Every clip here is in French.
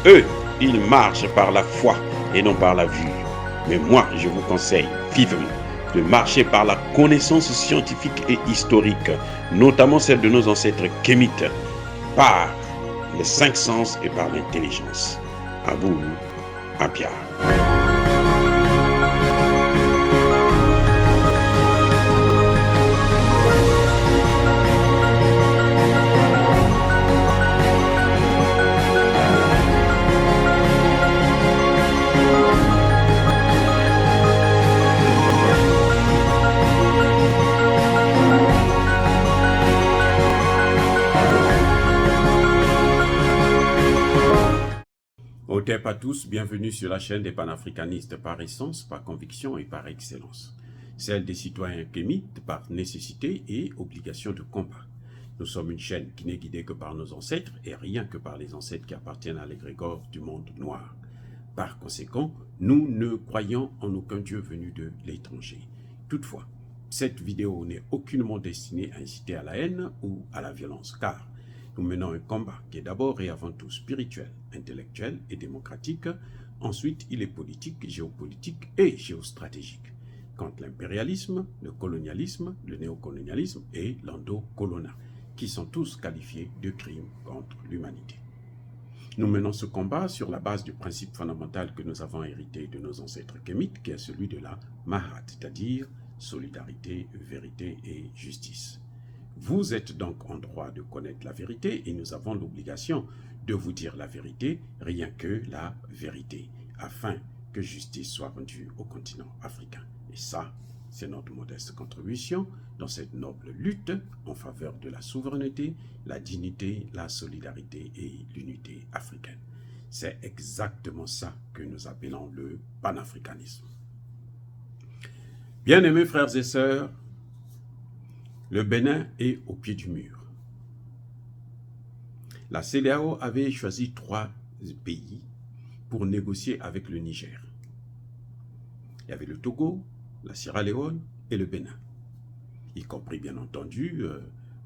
Eux, ils marchent par la foi et non par la vue. Mais moi, je vous conseille vivement de marcher par la connaissance scientifique et historique, notamment celle de nos ancêtres kémites, par les cinq sens et par l'intelligence. À vous, à Pierre. Au TEP à tous, bienvenue sur la chaîne des panafricanistes par essence, par conviction et par excellence. Celle des citoyens kémites par nécessité et obligation de combat. Nous sommes une chaîne qui n'est guidée que par nos ancêtres et rien que par les ancêtres qui appartiennent à l'égrégore du monde noir. Par conséquent, nous ne croyons en aucun Dieu venu de l'étranger. Toutefois, cette vidéo n'est aucunement destinée à inciter à la haine ou à la violence, car nous menons un combat qui est d'abord et avant tout spirituel, intellectuel et démocratique. Ensuite, il est politique, géopolitique et géostratégique. Contre l'impérialisme, le colonialisme, le néocolonialisme et l'endocolonat, qui sont tous qualifiés de crimes contre l'humanité. Nous menons ce combat sur la base du principe fondamental que nous avons hérité de nos ancêtres kémites, qui est celui de la Mahat, c'est-à-dire solidarité, vérité et justice. Vous êtes donc en droit de connaître la vérité et nous avons l'obligation de vous dire la vérité, rien que la vérité, afin que justice soit rendue au continent africain. Et ça, c'est notre modeste contribution dans cette noble lutte en faveur de la souveraineté, la dignité, la solidarité et l'unité africaine. C'est exactement ça que nous appelons le panafricanisme. Bien-aimés frères et sœurs, le Bénin est au pied du mur. La CEDEAO avait choisi 3 pays pour négocier avec le Niger. Il y avait le Togo, la Sierra Leone et le Bénin, y compris bien entendu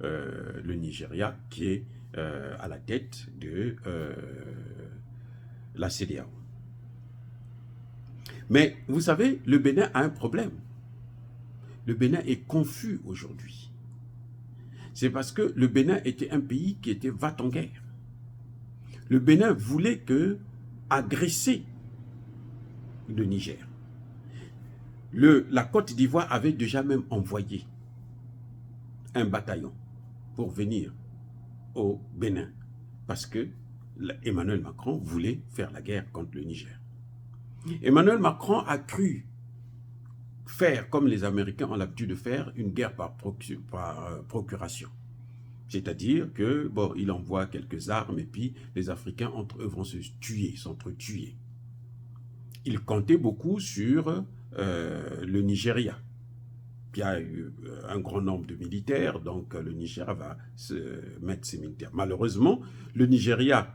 le Nigeria qui est à la tête de la CEDEAO. Mais vous savez, le Bénin a un problème. Le Bénin est confus aujourd'hui. C'est parce que le Bénin était un pays qui était va-t-en-guerre. Le Bénin voulait agresser le Niger. La Côte d'Ivoire avait déjà même envoyé un bataillon pour venir au Bénin parce que Emmanuel Macron voulait faire la guerre contre le Niger. Emmanuel Macron a cru faire comme les Américains ont l'habitude de faire, une guerre par procuration. C'est-à-dire que, bon, il envoie quelques armes et puis les Africains entre eux vont se tuer, s'entretuer. Il comptait beaucoup sur le Nigeria. Il y a eu un grand nombre de militaires, donc le Nigeria va se mettre ses militaires. Malheureusement, le Nigeria,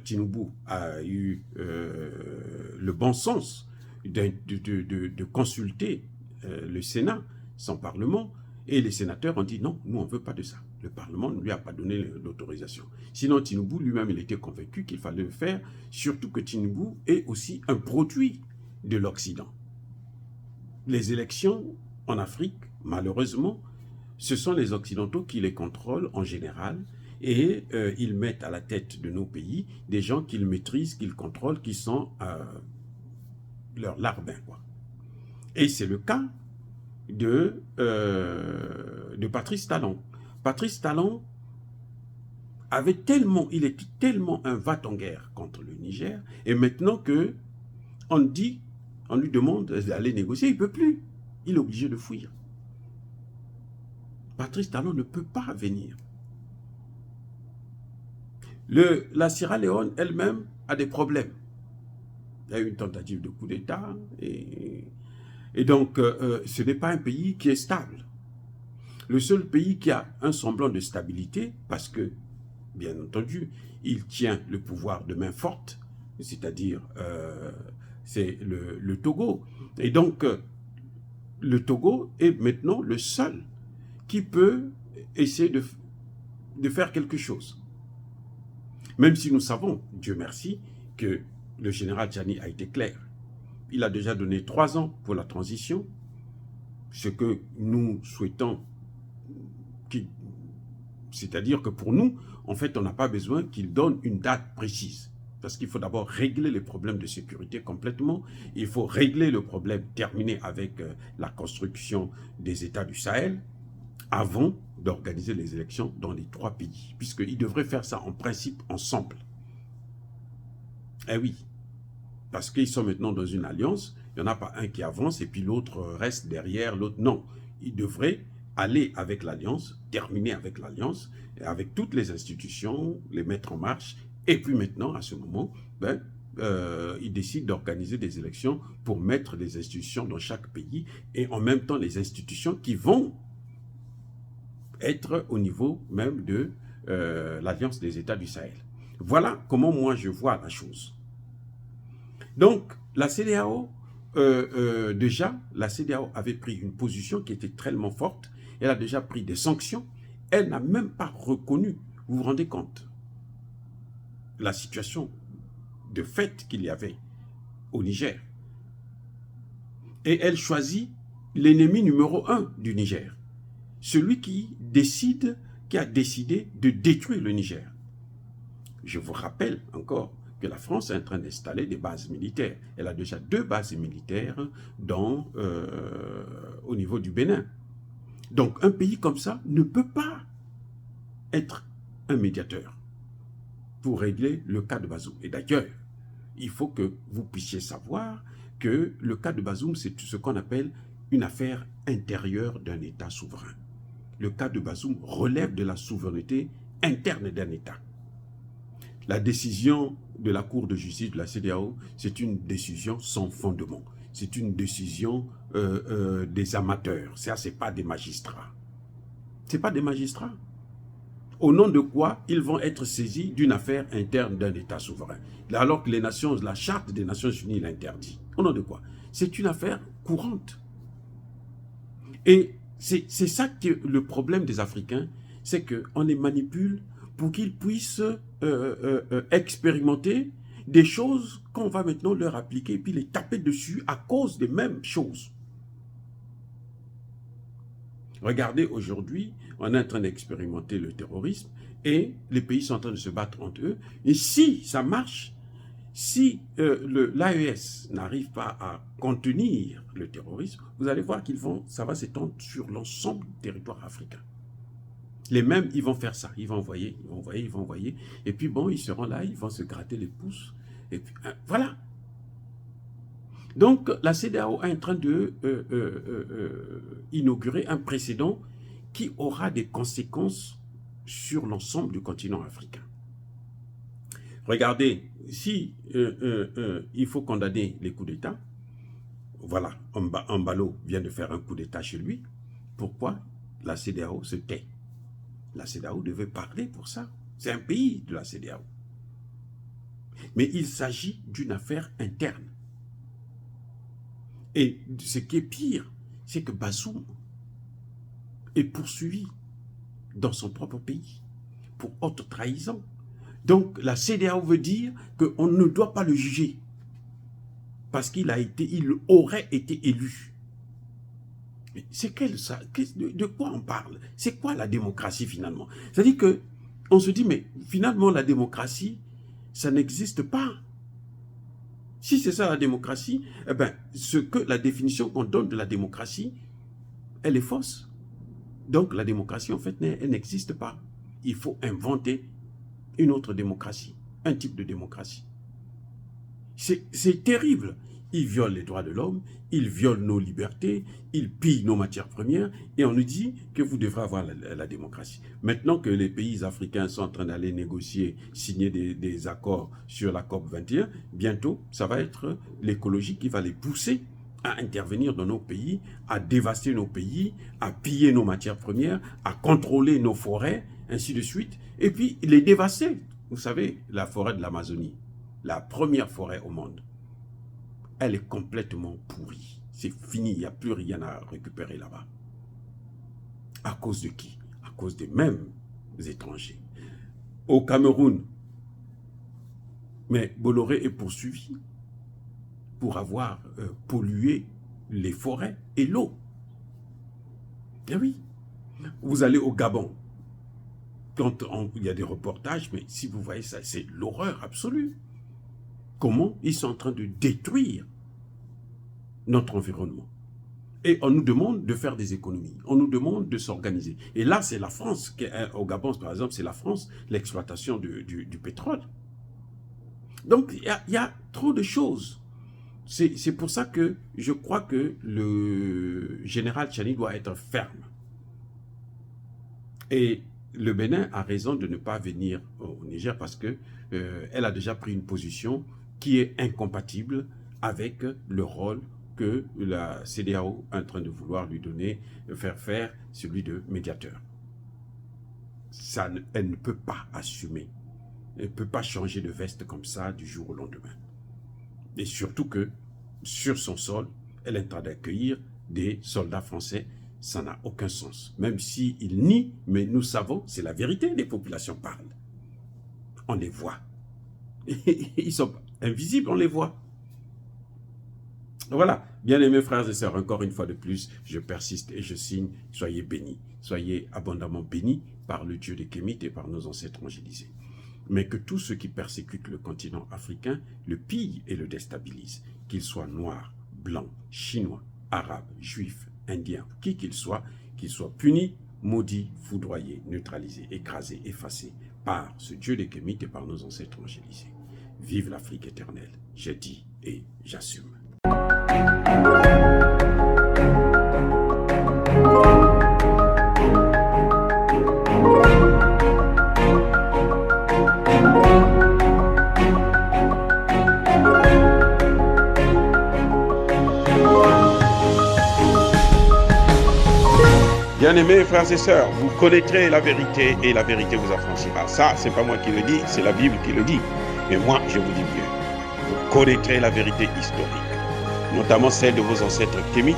Tinubu, a eu le bon sens de consulter le Sénat, son Parlement, et les sénateurs ont dit non, nous on ne veut pas de ça. Le Parlement ne lui a pas donné l'autorisation. Sinon, Tinubu lui-même, il était convaincu qu'il fallait le faire, surtout que Tinubu est aussi un produit de l'Occident. Les élections en Afrique, malheureusement, ce sont les Occidentaux qui les contrôlent en général, et ils mettent à la tête de nos pays des gens qu'ils maîtrisent, qu'ils contrôlent, qui sont leur larbin, quoi. Et c'est le cas de Patrice Talon. Patrice Talon il était tellement un va-t-en-guerre contre le Niger, et maintenant on lui demande d'aller négocier, il ne peut plus. Il est obligé de fuir. Patrice Talon ne peut pas venir. La Sierra Leone elle-même a des problèmes. Il y a eu une tentative de coup d'État et donc ce n'est pas un pays qui est stable. Le seul pays qui a un semblant de stabilité, parce que, bien entendu, il tient le pouvoir de main forte, c'est-à-dire c'est le Togo. Et donc, le Togo est maintenant le seul qui peut essayer de faire quelque chose. Même si nous savons, Dieu merci, que le général Tchani a été clair. Il a déjà donné 3 ans pour la transition, ce que nous souhaitons, c'est-à-dire que pour nous, en fait, on n'a pas besoin qu'il donne une date précise. Parce qu'il faut d'abord régler les problèmes de sécurité complètement. Il faut régler le problème, terminer avec la construction des États du Sahel, avant d'organiser les élections dans les 3 pays. Puisqu'ils devraient faire ça en principe ensemble. Eh oui, parce qu'ils sont maintenant dans une alliance, il n'y en a pas un qui avance et puis l'autre reste derrière, l'autre non. Ils devraient aller avec l'alliance, terminer avec l'alliance, avec toutes les institutions, les mettre en marche, et puis maintenant, à ce moment, ils décident d'organiser des élections pour mettre des institutions dans chaque pays, et en même temps les institutions qui vont être au niveau même de l'Alliance des États du Sahel. Voilà comment moi je vois la chose. Donc, la CEDEAO, déjà, la CEDEAO avait pris une position qui était tellement forte, elle a déjà pris des sanctions, elle n'a même pas reconnu, vous vous rendez compte, la situation de fait qu'il y avait au Niger. Et elle choisit l'ennemi numéro 1 du Niger, celui qui a décidé de détruire le Niger. Je vous rappelle encore que la France est en train d'installer des bases militaires. Elle a déjà 2 bases militaires au niveau du Bénin. Donc un pays comme ça ne peut pas être un médiateur pour régler le cas de Bazoum. Et d'ailleurs, il faut que vous puissiez savoir que le cas de Bazoum, c'est ce qu'on appelle une affaire intérieure d'un État souverain. Le cas de Bazoum relève de la souveraineté interne d'un État. La décision de la Cour de justice de la CEDEAO, c'est une décision sans fondement. C'est une décision des amateurs. Ça, ce n'est pas des magistrats. Ce n'est pas des magistrats. Au nom de quoi ils vont être saisis d'une affaire interne d'un État souverain, alors que la Charte des Nations Unies l'interdit. Au nom de quoi? C'est une affaire courante. Et c'est ça que le problème des Africains, c'est qu'on les manipule pour qu'ils puissent expérimenter des choses qu'on va maintenant leur appliquer et puis les taper dessus à cause des mêmes choses. Regardez, aujourd'hui, on est en train d'expérimenter le terrorisme et les pays sont en train de se battre entre eux. Et si ça marche, si l'AES n'arrive pas à contenir le terrorisme, vous allez voir ça va s'étendre sur l'ensemble du territoire africain. Les mêmes, ils vont faire ça. Ils vont envoyer. Et puis bon, ils seront là, ils vont se gratter les pouces. Et puis, voilà. Donc, la CEDEAO est en train de inaugurer un précédent qui aura des conséquences sur l'ensemble du continent africain. Regardez, si il faut condamner les coups d'État, voilà, Ambalo vient de faire un coup d'État chez lui, pourquoi la CEDEAO se tait? La CEDEAO devait parler pour ça. C'est un pays de la CEDEAO. Mais il s'agit d'une affaire interne. Et ce qui est pire, c'est que Bazoum est poursuivi dans son propre pays pour haute trahison. Donc la CEDEAO veut dire qu'on ne doit pas le juger parce qu'il aurait été élu. C'est de quoi on parle? C'est quoi la démocratie finalement? C'est-à-dire qu'on se dit, mais finalement la démocratie, ça n'existe pas. Si c'est ça la démocratie, eh bien, la définition qu'on donne de la démocratie, elle est fausse. Donc la démocratie, en fait, elle n'existe pas. Il faut inventer une autre démocratie, un type de démocratie. C'est terrible. Ils violent les droits de l'homme, ils violent nos libertés, ils pillent nos matières premières et on nous dit que vous devrez avoir la démocratie. Maintenant que les pays africains sont en train d'aller négocier, signer des accords sur la COP 21, bientôt, ça va être l'écologie qui va les pousser à intervenir dans nos pays, à dévaster nos pays, à piller nos matières premières, à contrôler nos forêts, ainsi de suite, et puis les dévaster. Vous savez, la forêt de l'Amazonie, la première forêt au monde, elle est complètement pourrie. C'est fini, il n'y a plus rien à récupérer là-bas. À cause de qui? À cause des mêmes étrangers. Au Cameroun, Mais Bolloré est poursuivi pour avoir pollué les forêts et l'eau. Eh oui, vous allez au Gabon, quand il y a des reportages, mais si vous voyez ça, c'est l'horreur absolue. Comment ils sont en train de détruire notre environnement. Et on nous demande de faire des économies, on nous demande de s'organiser. Et là, c'est la France, au Gabon par exemple, c'est la France, l'exploitation du pétrole. Donc, il y a trop de choses. C'est pour ça que je crois que le général Tchiani doit être ferme. Et le Bénin a raison de ne pas venir au Niger parce que elle a déjà pris une position qui est incompatible avec le rôle que la CEDEAO est en train de vouloir lui donner, faire celui de médiateur. Elle ne peut pas assumer. Elle ne peut pas changer de veste comme ça du jour au lendemain. Et surtout que sur son sol, elle est en train d'accueillir des soldats français. Ça n'a aucun sens. Même s'ils nient, mais nous savons, c'est la vérité, les populations parlent. On les voit. Ils sont invisibles, on les voit. Voilà, bien-aimés frères et sœurs, encore une fois de plus, je persiste et je signe, soyez bénis, soyez abondamment bénis par le Dieu des Kémites et par nos ancêtres angélisés. Mais que tous ceux qui persécutent le continent africain le pillent et le déstabilisent, qu'ils soient noirs, blancs, chinois, arabes, juifs, indiens, qui qu'ils soient punis, maudits, foudroyés, neutralisés, écrasés, effacés par ce Dieu des Kémites et par nos ancêtres angélisés. Vive l'Afrique éternelle, j'ai dit et j'assume. Bien-aimés frères et sœurs, vous connaîtrez la vérité et la vérité vous affranchira. Ça, c'est pas moi qui le dis, c'est la Bible qui le dit. Et moi, je vous dis bien, vous connaîtrez la vérité historique, notamment celle de vos ancêtres kémites,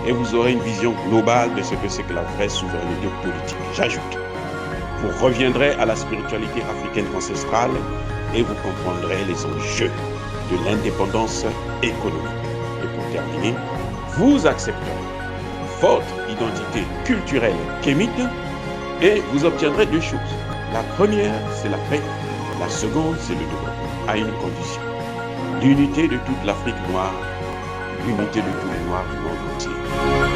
et vous aurez une vision globale de ce que c'est que la vraie souveraineté politique. J'ajoute, vous reviendrez à la spiritualité africaine ancestrale et vous comprendrez les enjeux de l'indépendance économique. Et pour terminer, vous accepterez votre identité culturelle kémite et vous obtiendrez deux choses. La première, c'est la paix. La seconde, c'est le développement, à une condition. L'unité de toute l'Afrique noire, l'unité de tous les Noirs du monde entier.